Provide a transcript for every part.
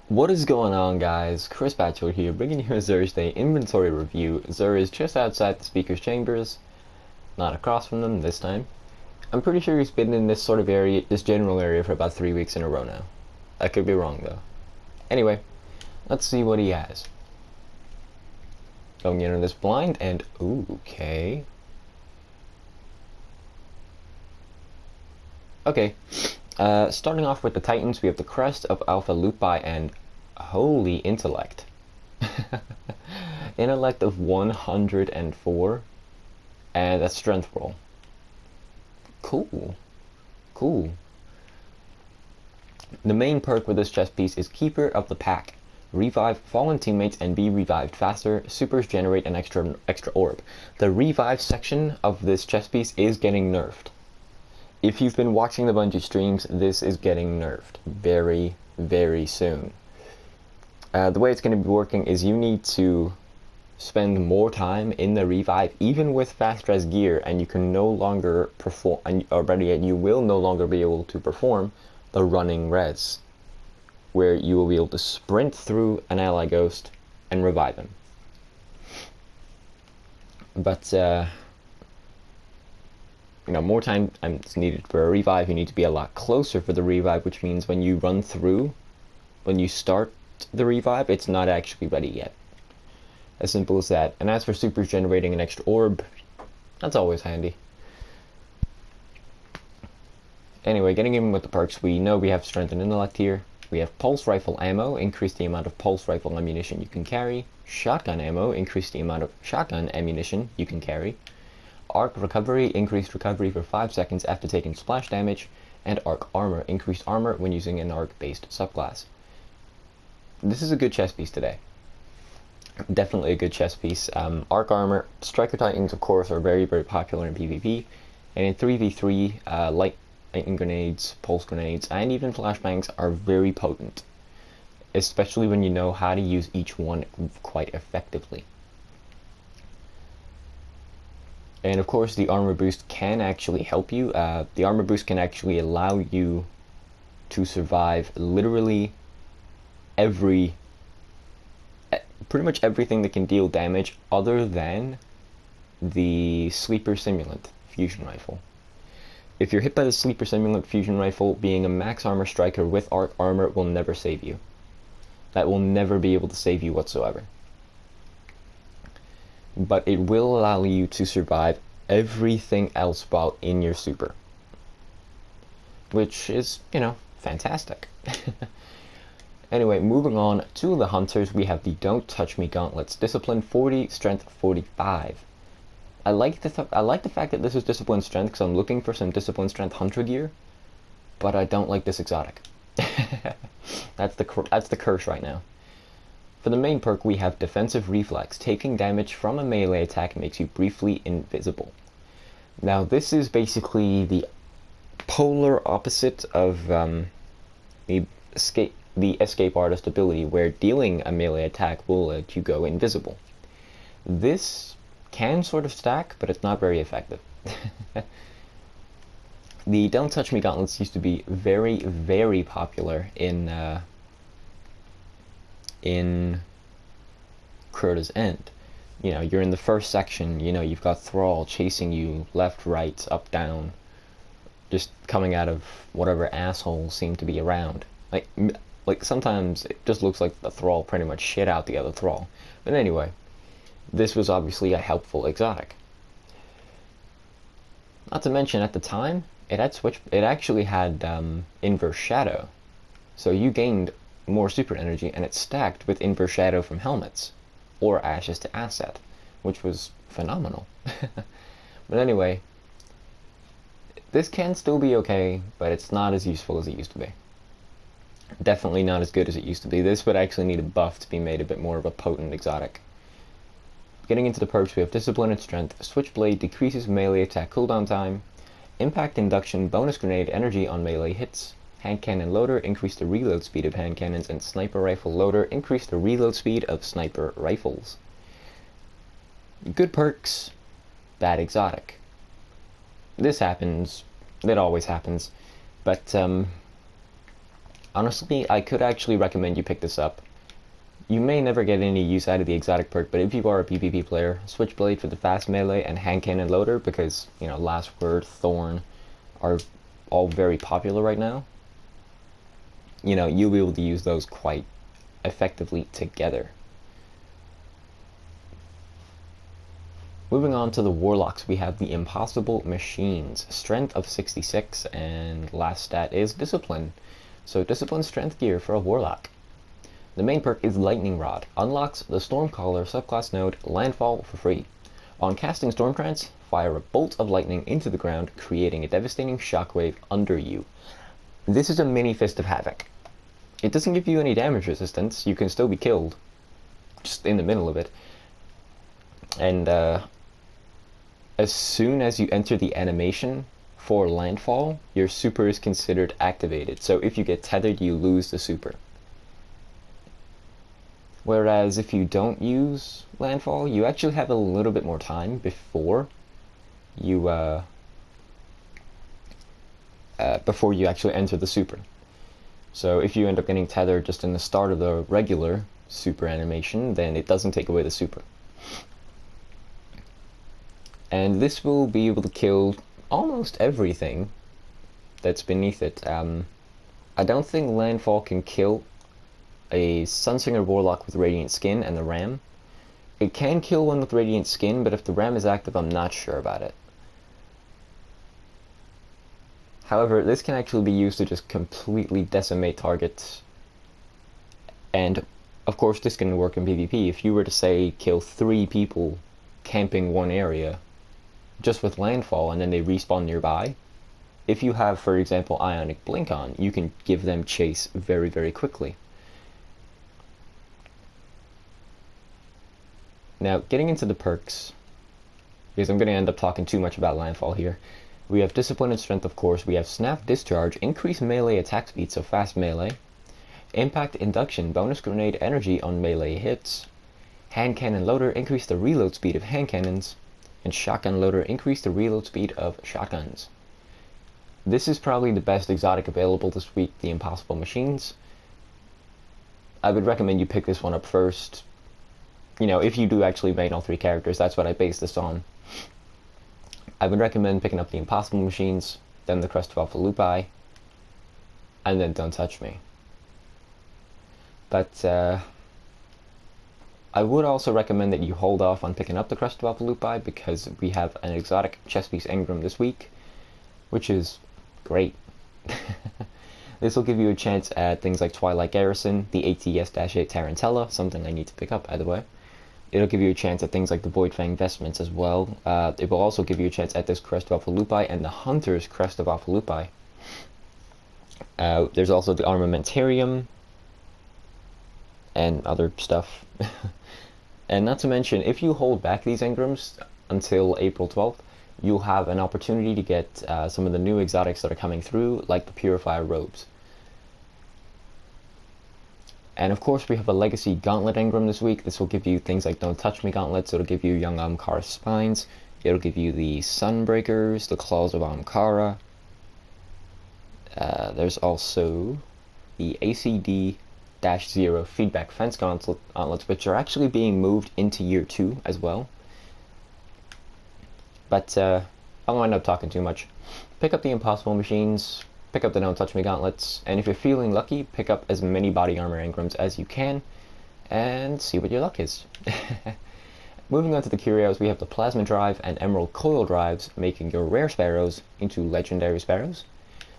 What is going on, guys? Chris Batchelor here, bringing you a Thursday inventory review. Xur is just outside the speaker's chambers, not across from them this time. I'm pretty sure he's been in this sort of area, this general area, for about 3 weeks in a row now. I could be wrong, though. Anyway, let's see what he has. Going into this blind, and ooh, okay. Okay, starting off with the Titans, we have the Crest of Alpha Lupi and holy intellect. Intellect of 104, and a strength roll. Cool. Cool. The main perk with this chest piece is Keeper of the Pack. Revive fallen teammates and be revived faster. Supers generate an extra orb. The revive section of this chest piece is getting nerfed. If you've been watching the Bungie streams, this is getting nerfed very, very soon. The way it's going to be working is you need to spend more time in the revive, even with fast res gear, and you can no longer perform, or better yet, you will no longer be able to perform the running res, where you will be able to sprint through an ally ghost and revive him. But more time is needed for a revive. You need to be a lot closer for the revive, which means when you run through, when you start the revive, it's not actually ready yet. As simple as that. And as for supers generating an extra orb, that's always handy. Anyway, getting in with the perks, we know we have strength and intellect here. We have pulse rifle ammo, increase the amount of pulse rifle ammunition you can carry. Shotgun ammo, increase the amount of shotgun ammunition you can carry. Arc recovery, increased recovery for 5 seconds after taking splash damage. And arc armor, increased armor when using an arc based subclass. This is a good chest piece today. Definitely a good chest piece. Arc armor, Striker Titans, of course, are very, very popular in PvP. And in 3v3, lightning grenades, pulse grenades, and even flashbangs are very potent. Especially when you know how to use each one quite effectively. And of course, the armor boost can actually help you. The armor boost can actually allow you to survive literally pretty much everything that can deal damage other than the Sleeper Simulant fusion rifle. If you're hit by the Sleeper Simulant fusion rifle, being a max armor striker with arc armor will never save you. That will never be able to save you whatsoever. But it will allow you to survive everything else while in your super. Which is, fantastic. Anyway, moving on to the Hunters, we have the Don't Touch Me Gauntlets. Discipline 40, Strength 45. I like the fact that this is Discipline Strength because I'm looking for some Discipline Strength Hunter gear, but I don't like this exotic. That's the curse right now. For the main perk, we have Defensive Reflex. Taking damage from a melee attack makes you briefly invisible. Now, this is basically the polar opposite of the Escape Artist ability, where dealing a melee attack will let you go invisible. This can sort of stack, but it's not very effective. The Don't Touch Me Gauntlets used to be very, very popular in Crota's End. You're in the first section, you've got Thrall chasing you left, right, up, down, just coming out of whatever assholes seem to be around. Like sometimes it just looks like the Thrall pretty much shit out the other Thrall. But anyway, this was obviously a helpful exotic. Not to mention, at the time, it actually had Inverse Shadow. So you gained more super energy, and it stacked with Inverse Shadow from helmets, or Ashes to Asset, which was phenomenal. But anyway, this can still be okay, but it's not as useful as it used to be. Definitely not as good as it used to be. This would actually need a buff to be made a bit more of a potent exotic. Getting into the perks, we have Discipline and Strength. Switchblade decreases melee attack cooldown time. Impact Induction, bonus grenade energy on melee hits. Hand Cannon Loader, increase the reload speed of hand cannons. And Sniper Rifle Loader, increase the reload speed of sniper rifles. Good perks, bad exotic. This happens, it always happens, but Honestly, I could actually recommend you pick this up. You may never get any use out of the exotic perk, but if you are a PvP player, Switchblade for the fast melee and hand cannon loader, because, you know, Last Word, Thorn are all very popular right now. You know, you'll be able to use those quite effectively together. Moving on to the Warlocks, we have the Impossible Machines. Strength of 66, and last stat is Discipline. So Discipline Strength gear for a Warlock. The main perk is Lightning Rod. Unlocks the Stormcaller subclass node Landfall for free. On casting Stormtrance, fire a bolt of lightning into the ground, creating a devastating shockwave under you. This is a mini Fist of Havoc. It doesn't give you any damage resistance, you can still be killed, just in the middle of it. And as soon as you enter the animation for Landfall, your super is considered activated. So if you get tethered, you lose the super. Whereas if you don't use Landfall, you actually have a little bit more time before you actually enter the super. So if you end up getting tethered just in the start of the regular super animation, then it doesn't take away the super. And this will be able to kill almost everything that's beneath it. I don't think Landfall can kill a Sunsinger Warlock with Radiant Skin and the Ram. It can kill one with Radiant Skin, but if the Ram is active, I'm not sure about it. However, this can actually be used to just completely decimate targets. And, of course, this can work in PvP. If you were to, say, kill 3 people camping one area, just with Landfall, and then they respawn nearby, if you have, for example, Ionic Blink on, you can give them chase very, very quickly. Now, getting into the perks, because I'm going to end up talking too much about Landfall here. We have Discipline and Strength, of course. We have Snap Discharge, increase melee attack speed, so fast melee. Impact Induction, bonus grenade energy on melee hits. Hand Cannon Loader, increase the reload speed of hand cannons. And Shotgun Loader, increase the reload speed of shotguns. This is probably the best exotic available this week, the Impossible Machines. I would recommend you pick this one up first. You know, if you do actually main all 3 characters, that's what I base this on. I would recommend picking up the Impossible Machines, then the Crest of Alpha Lupi, and then Don't Touch Me. But I would also recommend that you hold off on picking up the Crest of Alpha Lupi, because we have an exotic chest piece engram this week, which is great. This will give you a chance at things like Twilight Garrison, the ATS-8 Tarantella, something I need to pick up, by the way. It'll give you a chance at things like the Voidfang Vestments as well. It will also give you a chance at this Crest of Alpha Lupi and the Hunter's Crest of Alpha Lupi. There's also the Armamentarium and other stuff. And not to mention, if you hold back these engrams until April 12th, you'll have an opportunity to get some of the new exotics that are coming through, like the Purifier Robes. And of course, we have a Legacy Gauntlet engram this week. This will give you things like Don't Touch Me gauntlets. It'll give you Young Ahamkara Spines. It'll give you the Sunbreakers, the Claws of Ahamkara. There's also the ACD-0 Feedback Fence gauntlets, which are actually being moved into Year 2 as well. But I don't end up talking too much. Pick up the Impossible Machines. Pick up the Don't Touch Me gauntlets, and if you're feeling lucky, pick up as many body armor engrams as you can, and see what your luck is. Moving on to the curios, we have the Plasma Drive and Emerald Coil Drives, making your rare sparrows into legendary sparrows.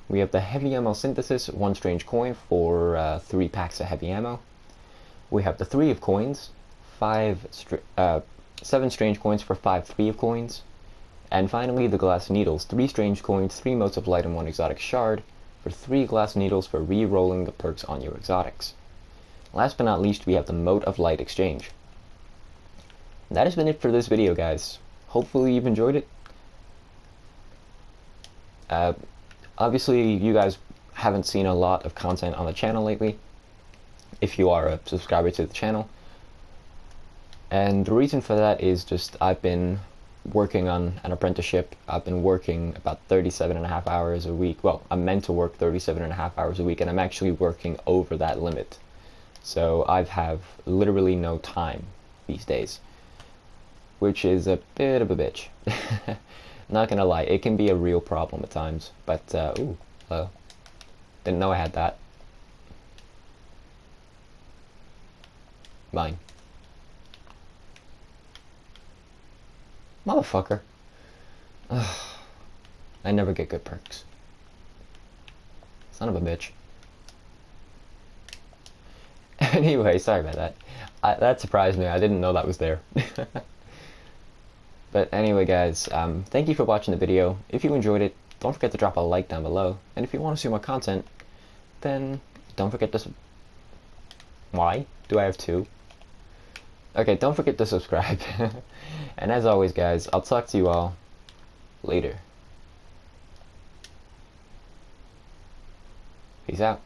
We have the Heavy Ammo Synthesis, 1 strange coin for 3 packs of heavy ammo. We have the 3 of coins, 7 strange coins for 5 3 of coins. And finally, the Glass Needles, 3 strange coins, 3 motes of light, and 1 exotic shard, for 3 glass needles for re-rolling the perks on your exotics. Last but not least, we have the Mote of Light exchange. That has been it for this video, guys. Hopefully you've enjoyed it. Obviously, you guys haven't seen a lot of content on the channel lately, if you are a subscriber to the channel. And the reason for that is just I've been working on an apprenticeship. I've been working about 37.5 hours a week. Well, I'm meant to work 37.5 hours a week, and I'm actually working over that limit. So I have literally no time these days, which is a bit of a bitch. Not gonna lie, it can be a real problem at times. But, ooh, hello. Didn't know I had that. Mine. Motherfucker. Ugh. I never get good perks. Son of a bitch. Anyway, sorry about that. That surprised me. I didn't know that was there. But anyway, guys, thank you for watching the video. If you enjoyed it, don't forget to drop a like down below. And if you want to see more content, then don't forget to... Why? Do I have two? Okay, don't forget to subscribe. And as always, guys, I'll talk to you all later. Peace out.